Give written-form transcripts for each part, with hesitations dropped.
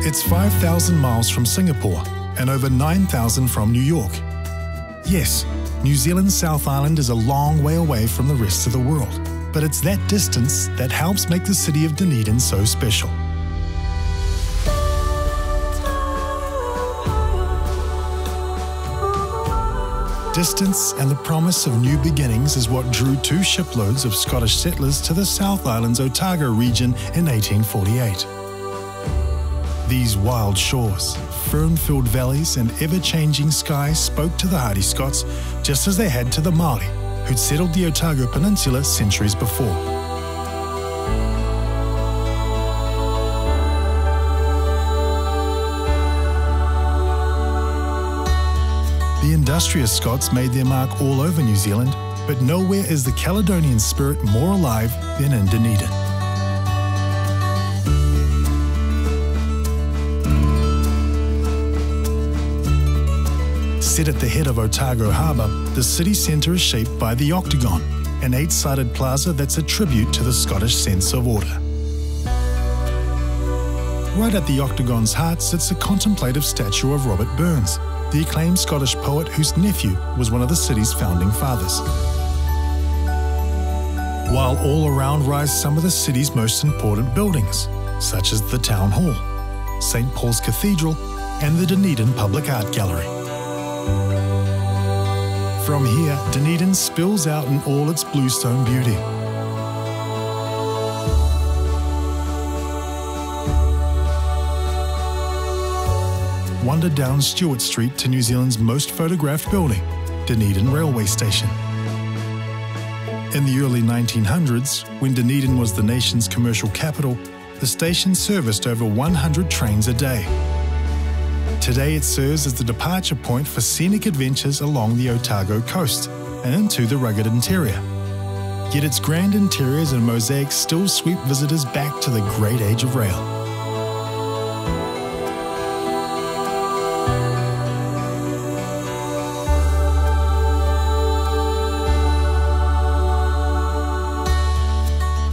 It's 5,000 miles from Singapore and over 9,000 from New York. Yes, New Zealand's South Island is a long way away from the rest of the world, but it's that distance that helps make the city of Dunedin so special. Distance and the promise of new beginnings is what drew 2 shiploads of Scottish settlers to the South Island's Otago region in 1848. These wild shores, fern-filled valleys and ever-changing skies spoke to the hardy Scots just as they had to the Māori, who'd settled the Otago Peninsula centuries before. The industrious Scots made their mark all over New Zealand, but nowhere is the Caledonian spirit more alive than in Dunedin. Set at the head of Otago Harbour, the city centre is shaped by the Octagon, an 8-sided plaza that's a tribute to the Scottish sense of order. Right at the Octagon's heart sits a contemplative statue of Robert Burns, the acclaimed Scottish poet whose nephew was one of the city's founding fathers. While all around rise some of the city's most important buildings, such as the Town Hall, St. Paul's Cathedral, and the Dunedin Public Art Gallery. From here, Dunedin spills out in all its bluestone beauty. Wander down Stewart Street to New Zealand's most photographed building, Dunedin Railway Station. In the early 1900s, when Dunedin was the nation's commercial capital, the station serviced over 100 trains a day. Today it serves as the departure point for scenic adventures along the Otago coast and into the rugged interior. Yet its grand interiors and mosaics still sweep visitors back to the great age of rail.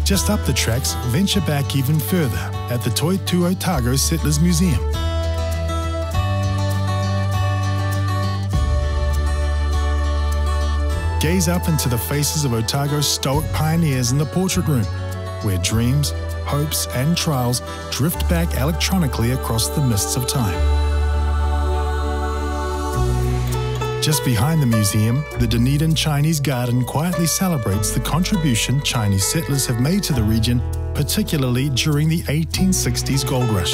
Just up the tracks, venture back even further at the Toitū Otago Settlers Museum. Gaze up into the faces of Otago's stoic pioneers in the portrait room, where dreams, hopes and trials drift back electronically across the mists of time. Just behind the museum, the Dunedin Chinese Garden quietly celebrates the contribution Chinese settlers have made to the region, particularly during the 1860s gold rush.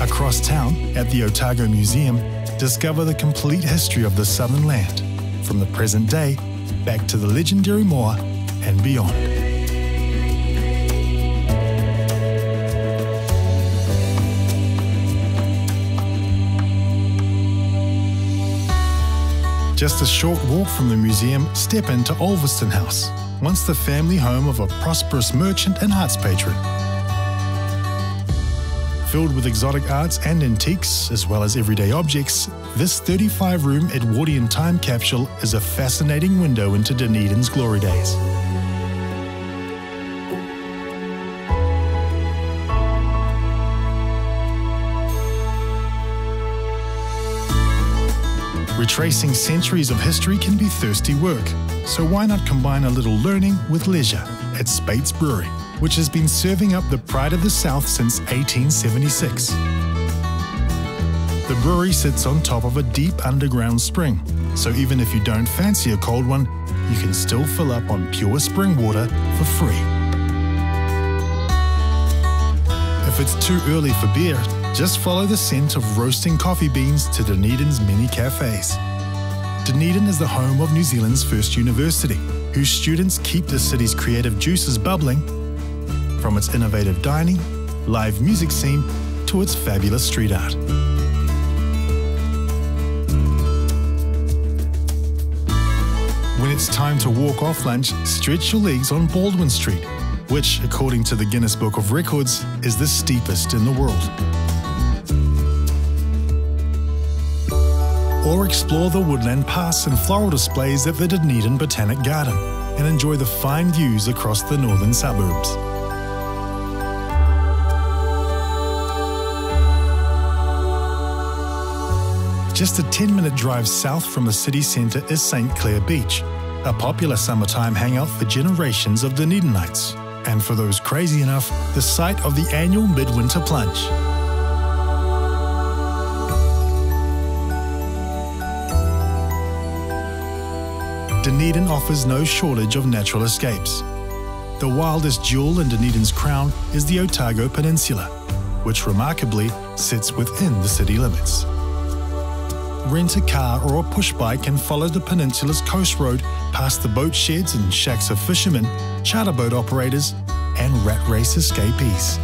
Across town, at the Otago Museum, discover the complete history of the southern land, from the present day back to the legendary Moa and beyond. Just a short walk from the museum, step into Olveston House, once the family home of a prosperous merchant and arts patron. Filled with exotic arts and antiques, as well as everyday objects, this 35-room Edwardian time capsule is a fascinating window into Dunedin's glory days. Retracing centuries of history can be thirsty work, so why not combine a little learning with leisure at Speight's Brewery, which has been serving up the pride of the South since 1876. The brewery sits on top of a deep underground spring, so even if you don't fancy a cold one, you can still fill up on pure spring water for free. If it's too early for beer, just follow the scent of roasting coffee beans to Dunedin's many cafes. Dunedin is the home of New Zealand's first university, whose students keep the city's creative juices bubbling, from its innovative dining, live music scene, to its fabulous street art. When it's time to walk off lunch, stretch your legs on Baldwin Street, which, according to the Guinness Book of Records, is the steepest in the world. or explore the woodland paths and floral displays at the Dunedin Botanic Garden and enjoy the fine views across the northern suburbs. Just a 10-minute drive south from the city centre is St. Clair Beach, a popular summertime hangout for generations of Dunedinites, and for those crazy enough, the site of the annual midwinter plunge. Dunedin offers no shortage of natural escapes. The wildest jewel in Dunedin's crown is the Otago Peninsula, which remarkably sits within the city limits. Rent a car or a push bike and follow the peninsula's coast road past the boat sheds and shacks of fishermen, charter boat operators, and rat race escapees.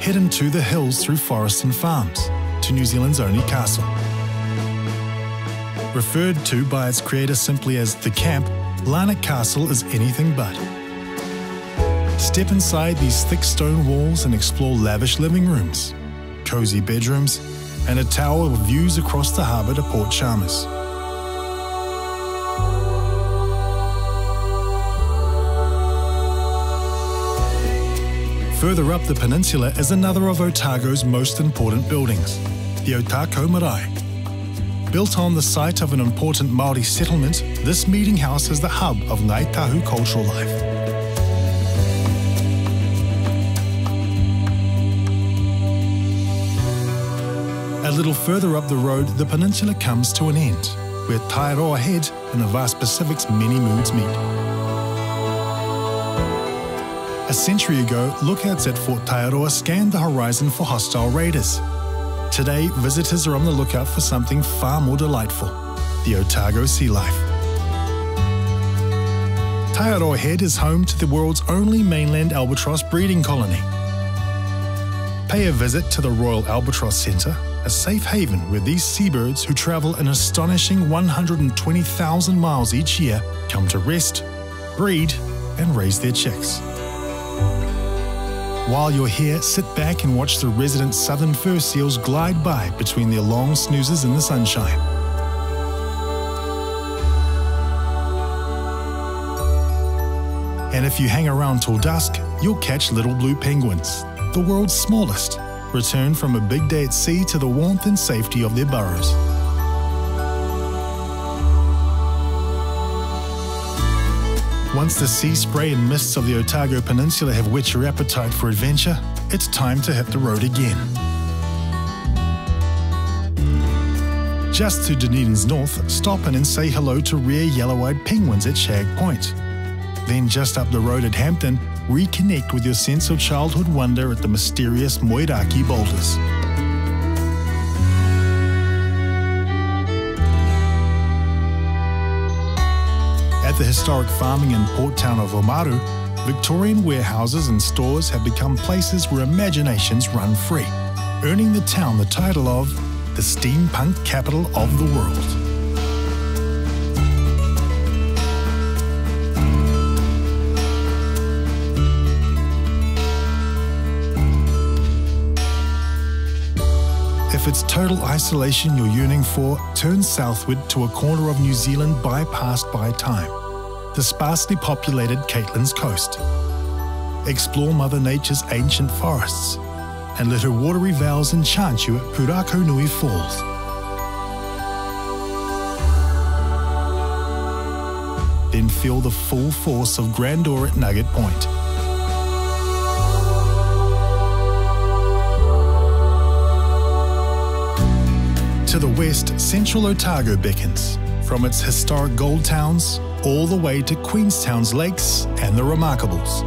Head into the hills through forests and farms to New Zealand's only castle. Referred to by its creator simply as the camp, Larnach Castle is anything but. Step inside these thick stone walls and explore lavish living rooms, cosy bedrooms, and a tower with views across the harbour to Port Chalmers. Further up the peninsula is another of Otago's most important buildings, the Ōtākou Marae. Built on the site of an important Māori settlement, this meeting house is the hub of Ngāi Tahu cultural life. A little further up the road, the peninsula comes to an end, where Taiaroa Head and the vast Pacific's many moods meet. A century ago, lookouts at Fort Taiaroa scanned the horizon for hostile raiders. Today, visitors are on the lookout for something far more delightful, the Otago sea life. Taiaroa Head is home to the world's only mainland albatross breeding colony. Pay a visit to the Royal Albatross Centre, a safe haven where these seabirds who travel an astonishing 120,000 miles each year come to rest, breed, and raise their chicks. While you're here, sit back and watch the resident southern fur seals glide by between their long snoozes in the sunshine. And if you hang around till dusk, you'll catch little blue penguins, the world's smallest, return from a big day at sea to the warmth and safety of their burrows. Once the sea spray and mists of the Otago Peninsula have whet your appetite for adventure, it's time to hit the road again. Just to Dunedin's north, stop in and say hello to rare yellow-eyed penguins at Shag Point. Then just up the road at Hampden, reconnect with your sense of childhood wonder at the mysterious Moeraki Boulders. At the historic farming and port town of Oamaru, Victorian warehouses and stores have become places where imaginations run free, earning the town the title of the steampunk capital of the world. If it's total isolation you're yearning for, turn southward to a corner of New Zealand bypassed by time, the sparsely populated Catlins Coast. Explore Mother Nature's ancient forests and let her watery vales enchant you at Purakaunui Falls. Then feel the full force of grandeur at Nugget Point. To the west, central Otago beckons, from its historic gold towns all the way to Queenstown's lakes and the Remarkables.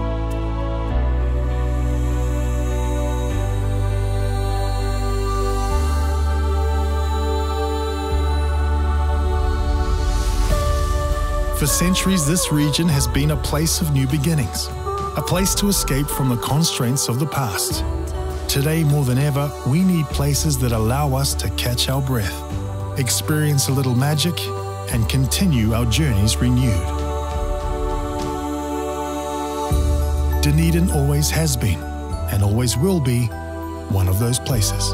For centuries, this region has been a place of new beginnings, a place to escape from the constraints of the past. Today, more than ever, we need places that allow us to catch our breath, experience a little magic, and continue our journeys renewed. Dunedin always has been, and always will be, one of those places.